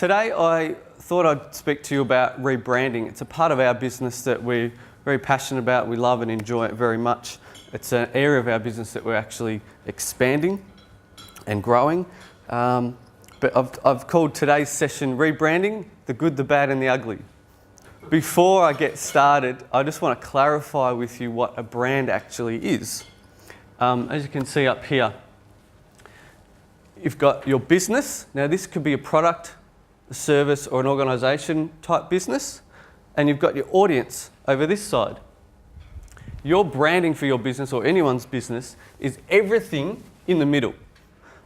Today I thought I'd speak to you about rebranding. It's a part of our business that we're very passionate about. We love and enjoy it very much. It's an area of our business that we're actually expanding and growing. But I've called today's session Rebranding, the good, the bad and the ugly. Before I get started, I just want to clarify with you what a brand actually is. As you can see up here, you've got your business. Now this could be a product, a service or an organisation type business, and you've got your audience over this side. Your branding for your business or anyone's business is everything in the middle.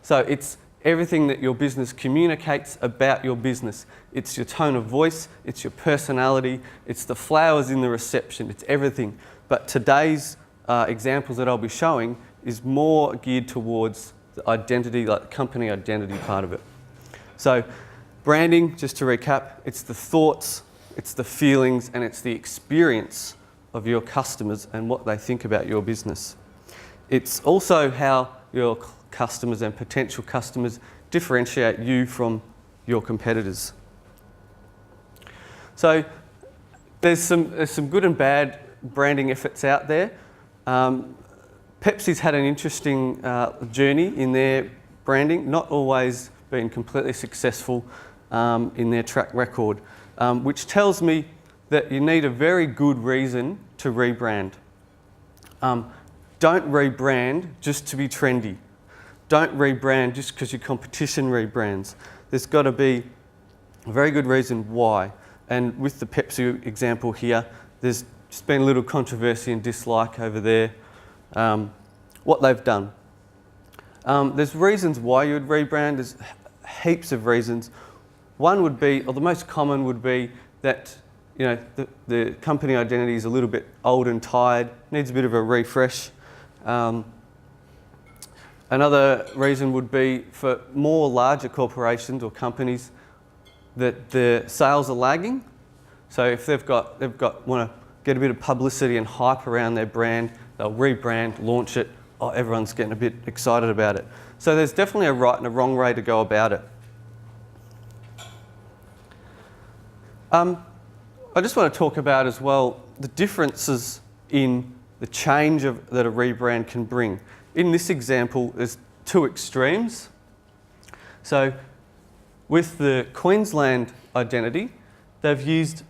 So it's everything that your business communicates about your business. It's your tone of voice, it's your personality, it's the flowers in the reception, it's everything. But today's examples that I'll be showing is more geared towards the identity, like the company identity part of it. So branding, just to recap, it's the thoughts, it's the feelings, and it's the experience of your customers and what they think about your business. It's also how your customers and potential customers differentiate you from your competitors. So there's some good and bad branding efforts out there. Pepsi's had an interesting journey in their branding, not always been completely successful in their track record, which tells me that you need a very good reason to rebrand. Don't rebrand just to be trendy. Don't rebrand just because your competition rebrands. There's got to be a very good reason why. And with the Pepsi example here, there's just been a little controversy and dislike over there, what they've done. There's reasons why you would rebrand. There's heaps of reasons. One would be, or the most common would be that the company identity is a little bit old and tired, needs a bit of a refresh. Another reason would be for more larger corporations or companies that the sales are lagging. So if they've got want to get a bit of publicity and hype around their brand, they'll rebrand, launch it. Oh, everyone's getting a bit excited about it. So there's definitely a right and a wrong way to go about it. I just want to talk about as well the differences in the change that a rebrand can bring. In this example, there's two extremes. So with the Queensland identity, they've used,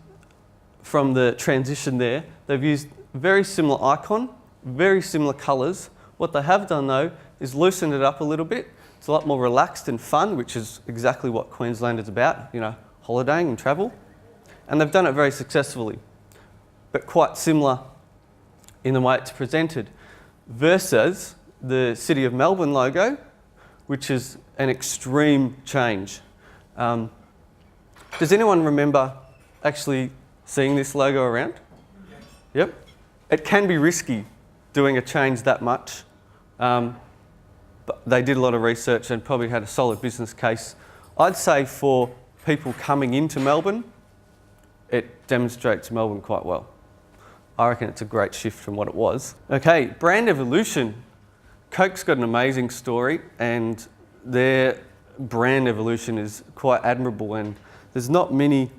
from the transition there, they've used very similar icon, very similar colours. What they have done though is loosened it up a little bit. It's a lot more relaxed and fun, which is exactly what Queensland is about, holidaying and travel. And they've done it very successfully, but quite similar in the way it's presented, versus the City of Melbourne logo, which is an extreme change. Does anyone remember actually seeing this logo around? Yep. It can be risky doing a change that much, but they did a lot of research and probably had a solid business case. I'd say for people coming into Melbourne, it demonstrates Melbourne quite well. I reckon it's a great shift from what it was. Okay, brand evolution. Coke's got an amazing story and their brand evolution is quite admirable, and there's not many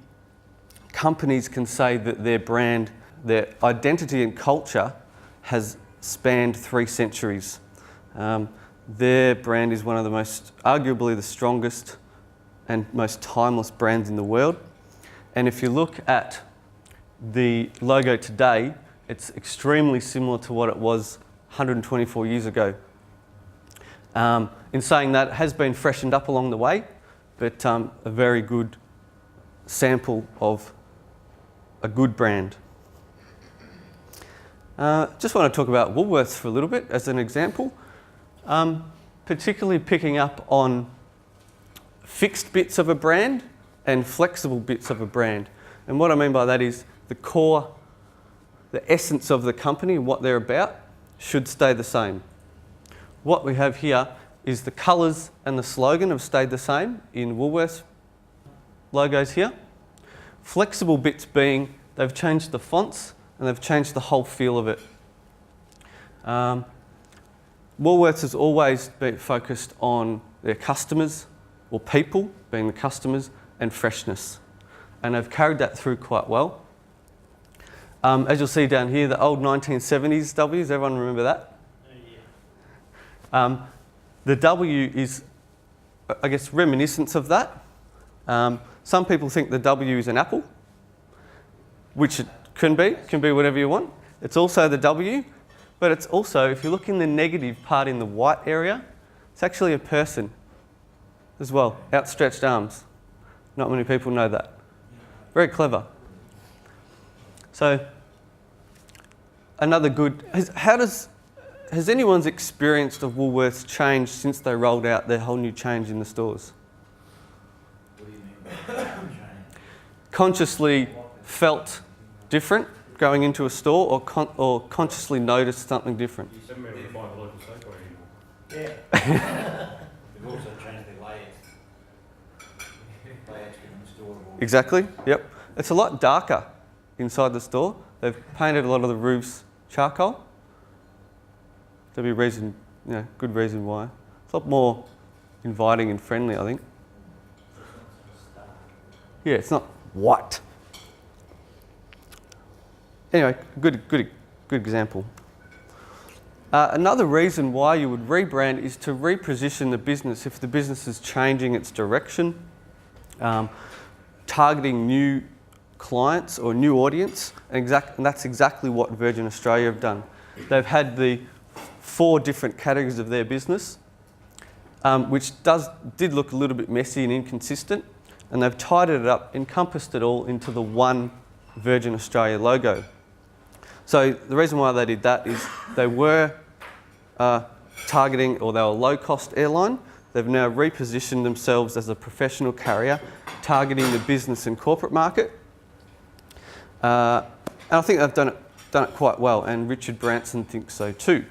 companies can say that their brand, their identity and culture has spanned 3 centuries. Their brand is one of the arguably the strongest and most timeless brands in the world. And if you look at the logo today, it's extremely similar to what it was 124 years ago. In saying that, it has been freshened up along the way, but a very good sample of a good brand. Just want to talk about Woolworths for a little bit as an example, particularly picking up on fixed bits of a brand and flexible bits of a brand. And what I mean by that is the core, the essence of the company and what they're about should stay the same. What we have here is the colours and the slogan have stayed the same in Woolworths logos here. Flexible bits being they've changed the fonts and they've changed the whole feel of it. Woolworths has always been focused on their customers, or people being the customers, and freshness. And they've carried that through quite well. As you'll see down here, the old 1970s W's, everyone remember that? The W is, I guess, reminiscence of that. Some people think the W is an apple, which it can be whatever you want. It's also the W, but it's also, if you look in the negative part in the white area, it's actually a person as well, outstretched arms. Not many people know that. Very clever. So, another good, has anyone's experienced of Woolworths changed since they rolled out their whole new change in the stores? What do you mean? Consciously felt different going into a store, or consciously noticed something different? You haven't been able to find the local Safeway anymore. Yeah. They've also changed their layouts. Layouts in the store. Exactly, yep. It's a lot darker inside the store. They've painted a lot of the roofs charcoal. There'll be a reason, good reason why. It's a lot more inviting and friendly, I think. Yeah, it's not white. Anyway, good example. Another reason why you would rebrand is to reposition the business if the business is changing its direction, targeting new clients or new audience, and that's exactly what Virgin Australia have done. They've had the 4 different categories of their business, which did look a little bit messy and inconsistent, and they've tidied it up, encompassed it all into the one Virgin Australia logo. So the reason why they did that is they were targeting, or they were a low-cost airline. They've now repositioned themselves as a professional carrier, targeting the business and corporate market. And I think they've done it quite well, and Richard Branson thinks so too.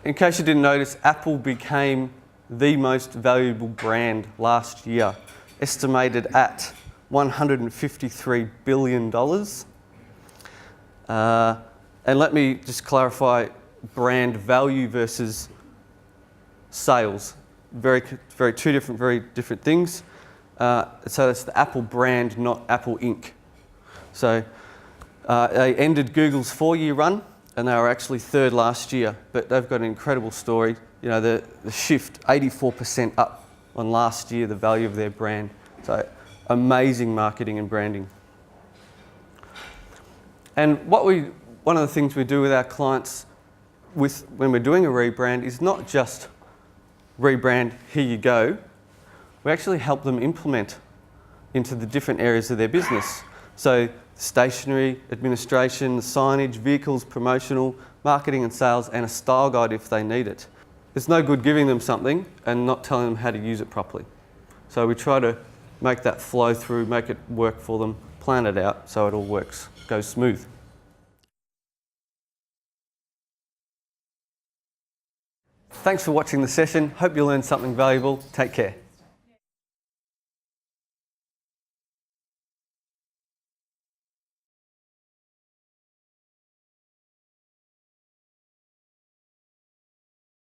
In case you didn't notice, Apple became the most valuable brand last year, estimated at $153 billion. And let me just clarify brand value versus sales. Very different things. So it's the Apple brand, not Apple Inc. So they ended Google's 4-year run, and they were actually 3rd last year. But they've got an incredible story. The shift, 84% up on last year, the value of their brand. So amazing marketing and branding. And one of the things we do with our clients when we're doing a rebrand is not just rebrand, here you go. We actually help them implement into the different areas of their business. So stationery, administration, signage, vehicles, promotional, marketing and sales, and a style guide if they need it. It's no good giving them something and not telling them how to use it properly. So we try to make that flow through, make it work for them, plan it out so it all works, goes smooth. Thanks for watching the session. Hope you learned something valuable. Take care.